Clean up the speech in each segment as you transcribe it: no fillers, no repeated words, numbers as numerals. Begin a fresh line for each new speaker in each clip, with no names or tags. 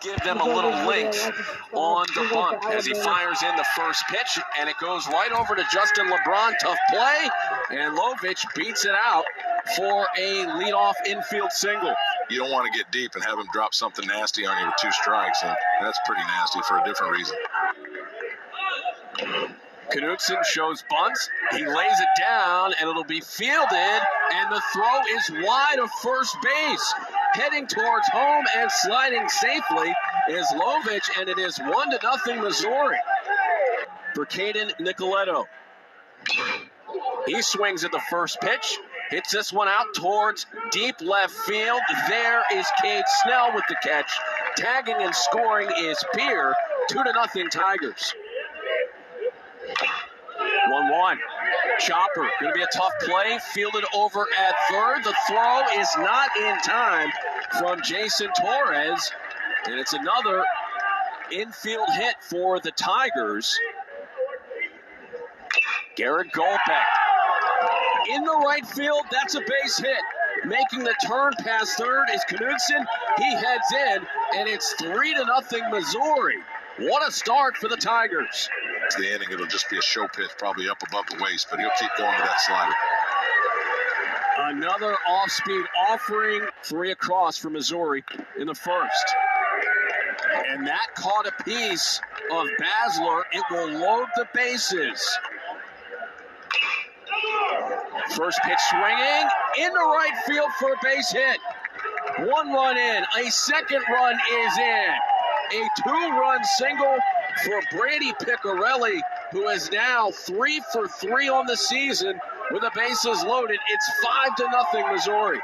give them a little length on the bunt as he fires in the first pitch, and it goes right over to Justin LeBron. Tough play, and Lovich beats it out for a leadoff infield single.
You don't want to get deep and have him drop something nasty on you with 2 strikes, and that's pretty nasty for a different reason.
Knudsen shows bunts. He lays it down, and it'll be fielded, and the throw is wide of first base. Heading towards home and sliding safely is Lovich, and it is 1-0 Missouri for Caden Nicoletto. He swings at the first pitch, hits this one out towards deep left field. There is Cade Snell with the catch. Tagging and scoring is Beer. 2-0 Tigers. 1-1. Chopper, going to be a tough play, fielded over at third. The throw is not in time from Jason Torres, and it's another infield hit for the Tigers. Garrett Goldbeck in the right field, that's a base hit. Making the turn past third is Knudsen. He heads in, and it's 3-0 Missouri. What a start for the Tigers.
The inning, it'll just be a show pitch, probably up above the waist, but he'll keep going to that slider.
Another off-speed offering, 3 across for Missouri in the first. And that caught a piece of Basler. It will load the bases. First pitch swinging in the right field for a base hit. 1 run in, a second run is in. A 2-run single for Brady Piccarelli, who is now 3 for 3 on the season with the bases loaded. It's 5-0 Missouri.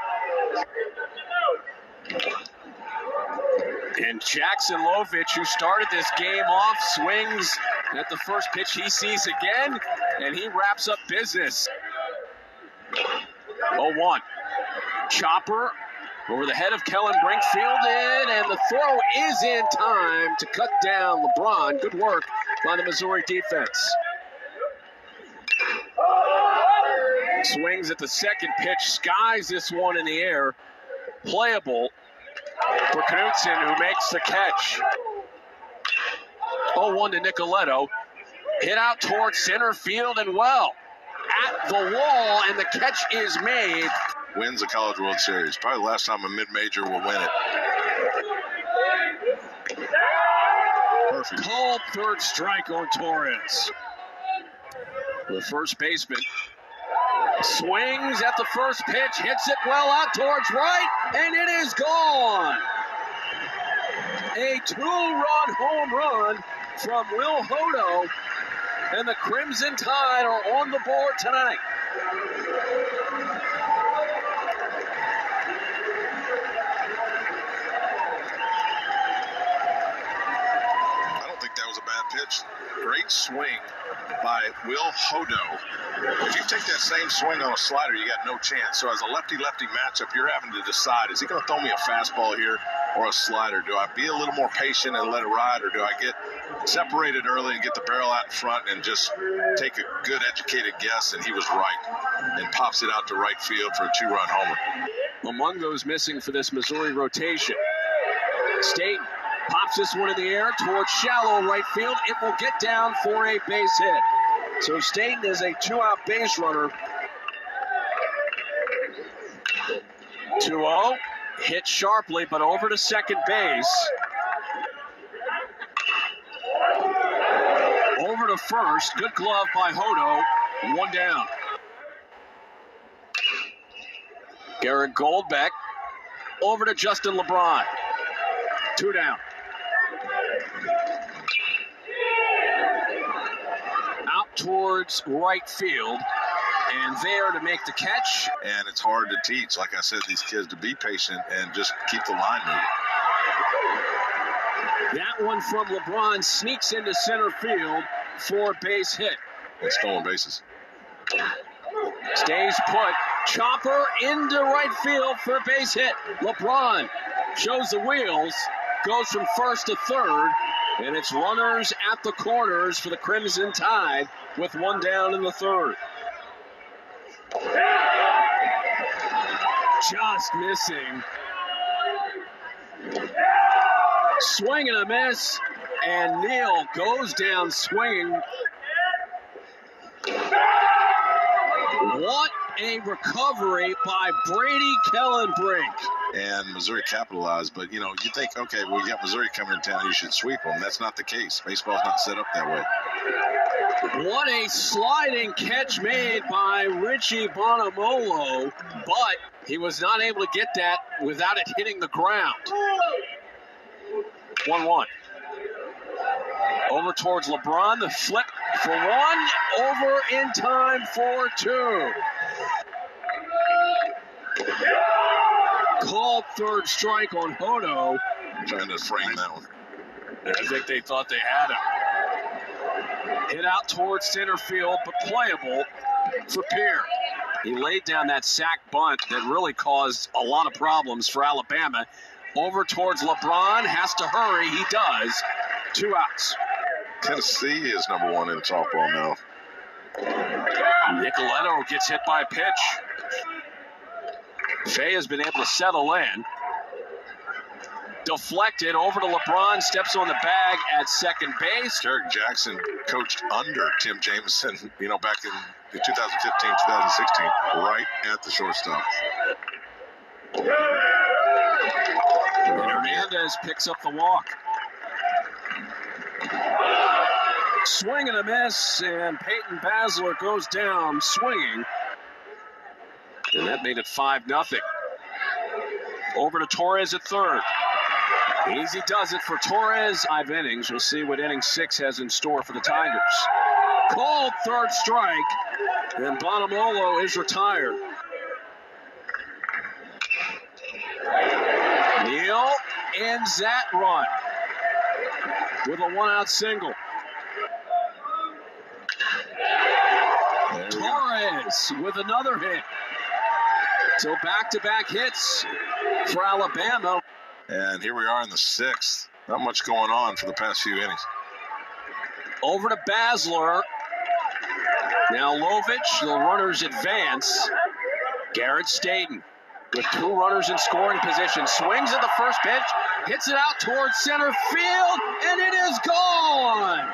And Jackson Lovich, who started this game off, swings at the first pitch he sees again, and he wraps up business. 0-1. Chopper over the head of Kellen Brink, fielded, and the throw is in time to cut down LeBron. Good work by the Missouri defense. Swings at the second pitch, skies this one in the air. Playable for Knudsen, who makes the catch. 0-1 to Nicoletto. Hit out towards center field, and well, at the wall, and the catch is made.
Wins the College World Series. Probably the last time a mid-major will win it. Perfect.
Called third strike on Torres. The first baseman swings at the first pitch, hits it well out towards right, and it is gone. A 2-run home run from Will Hodo, and the Crimson Tide are on the board tonight.
That was a bad pitch. Great swing by Will Hodo. If you take that same swing on a slider, you got no chance. So as a lefty-lefty matchup, you're having to decide, is he going to throw me a fastball here or a slider? Do I be a little more patient and let it ride, or do I get separated early and get the barrel out in front and just take a good educated guess? And he was right and pops it out to right field for a 2-run homer.
Among those missing for this Missouri rotation, Staten pops this one in the air towards shallow right field. It will get down for a base hit. So Staten is a 2-out base runner. 2-0. Hit sharply, but over to second base. Over to first. Good glove by Hodo. 1 down. Garrett Goldbeck over to Justin LeBron. 2 down. Out towards right field, and there to make the catch.
And it's hard to teach, like I said, these kids to be patient and just keep the line moving.
That one from LeBron sneaks into center field for a base hit.
And stolen bases.
Stays put. Chopper into right field for a base hit. LeBron shows the wheels, goes from first to third, and it's runners at the corners for the Crimson Tide with 1 down in the third. Just missing. Swing and a miss, and Neal goes down swinging. What a recovery by Brady Kellenbrink.
And Missouri capitalized, but, you think, okay, well, you got Missouri coming in town, you should sweep them. That's not the case. Baseball's not set up that way.
What a sliding catch made by Richie Bonamolo, but he was not able to get that without it hitting the ground. 1-1. Over towards LeBron, the flip for one, over in time for two. Called third strike on Hodo.
Trying to frame that one.
I think they thought they had him. Hit out towards center field, but playable for Pierre. He laid down that sack bunt that really caused a lot of problems for Alabama. Over towards LeBron, has to hurry. He does. 2 outs.
Tennessee is number 1 in softball now.
Nicoletto gets hit by a pitch. Fay has been able to settle in. Deflected over to LeBron, steps on the bag at second base.
Derek Jackson coached under Tim Jameson, back in 2015, 2016, right at the shortstop.
And Hernandez picks up the walk. Swing and a miss, and Peyton Basler goes down swinging. And that made it 5-0. Over to Torres at third. Easy does it for Torres. 5 innings. We'll see what inning 6 has in store for the Tigers. Called third strike, and Bonamolo is retired. Neal ends that run with a 1-out single. Torres with another hit. So back-to-back hits for Alabama.
And here we are in the 6th. Not much going on for the past few innings.
Over to Basler. Now Lovich, the runners advance. Garrett Staten with 2 runners in scoring position. Swings at the first pitch, hits it out towards center field, and it is gone!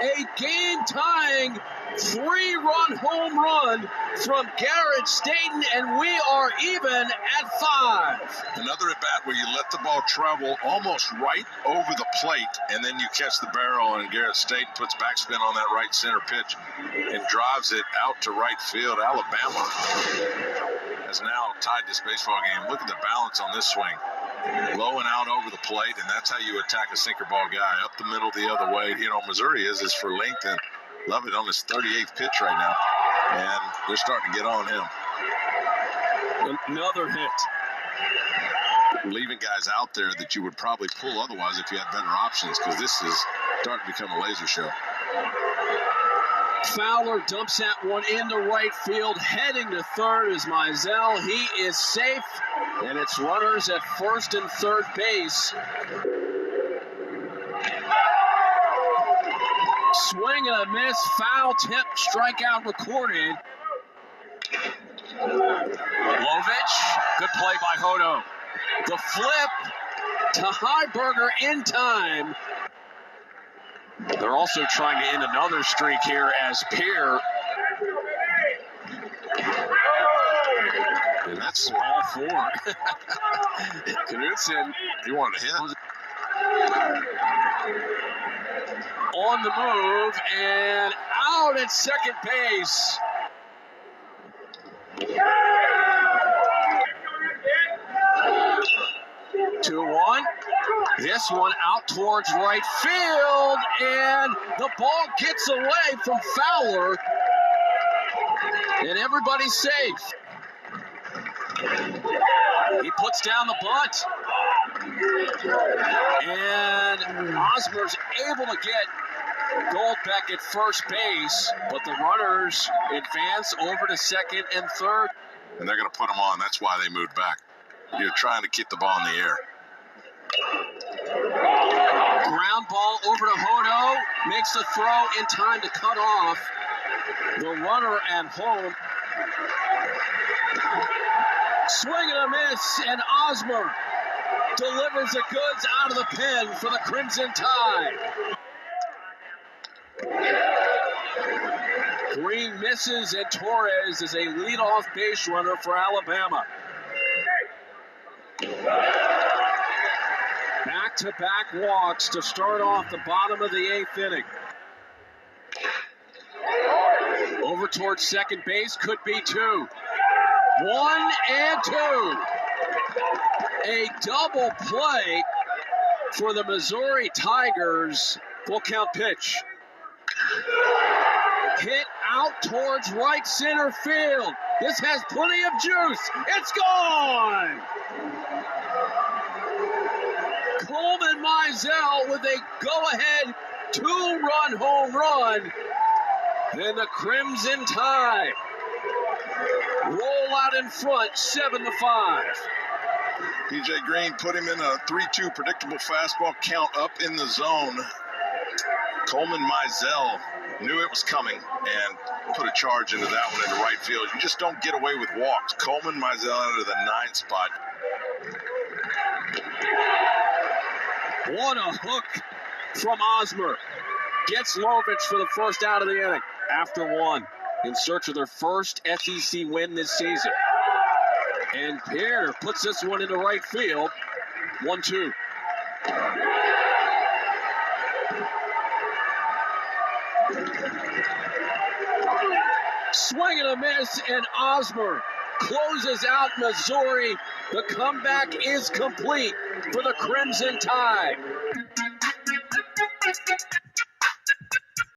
A game-tying 3-run home run from Garrett Staten, and we are even at 5.
Another at-bat where you let the ball travel almost right over the plate, and then you catch the barrel, and Garrett Staten puts backspin on that right center pitch and drives it out to right field. Alabama has now tied this baseball game. Look at the balance on this swing. Low and out over the plate, and that's how you attack a sinker ball guy. Up the middle the other way. Missouri is for length, and Lovett on his 38th pitch right now, and they're starting to get on him.
Another hit.
Leaving guys out there that you would probably pull otherwise if you had better options, because this is starting to become a laser show.
Fowler dumps that one into right field. Heading to third is Mizell. He is safe, and it's runners at first and third base. Swing and a miss, foul tip, strikeout recorded. Lovich, good play by Hodo. The flip to Heiberger in time. They're also trying to end another streak here as Pierre. And that's all 4.
Knudsen, he wanted to hit.
On the move and out at second base. Two, 1. This one out towards right field, and the ball gets away from Fowler, and everybody's safe. He puts down the bunt, and Osmer's able to get Goldbeck at first base, but the runners advance over to second and third.
And they're going to put them on. That's why they moved back. You're trying to keep the ball in the air.
Ground ball over to Hodo. Makes the throw in time to cut off the runner at home. Swing and a miss, and Osmer delivers the goods out of the pen for the Crimson Tide. Green misses, and Torres is a leadoff base runner for Alabama. Back-to-back walks to start off the bottom of the 8th inning. Over towards second base, could be 2. 1 and 2. A double play for the Missouri Tigers. Full count pitch. Hit out towards right center field. This has plenty of juice. It's gone! Coleman Mizell with a go-ahead 2-run home run. And the Crimson Tide roll out in front, 7-5.
PJ Green put him in a 3-2 predictable fastball count up in the zone. Coleman Mizell knew it was coming and put a charge into that one into right field. You just don't get away with walks. Coleman Mizell out of the 9th spot.
What a hook from Osmer. Gets Lovich for the first out of the inning after 1 in search of their first SEC win this season. And Pierre puts this one into right field. 1-2. Swing and a miss, and Osmer closes out Missouri. The comeback is complete for the Crimson Tide.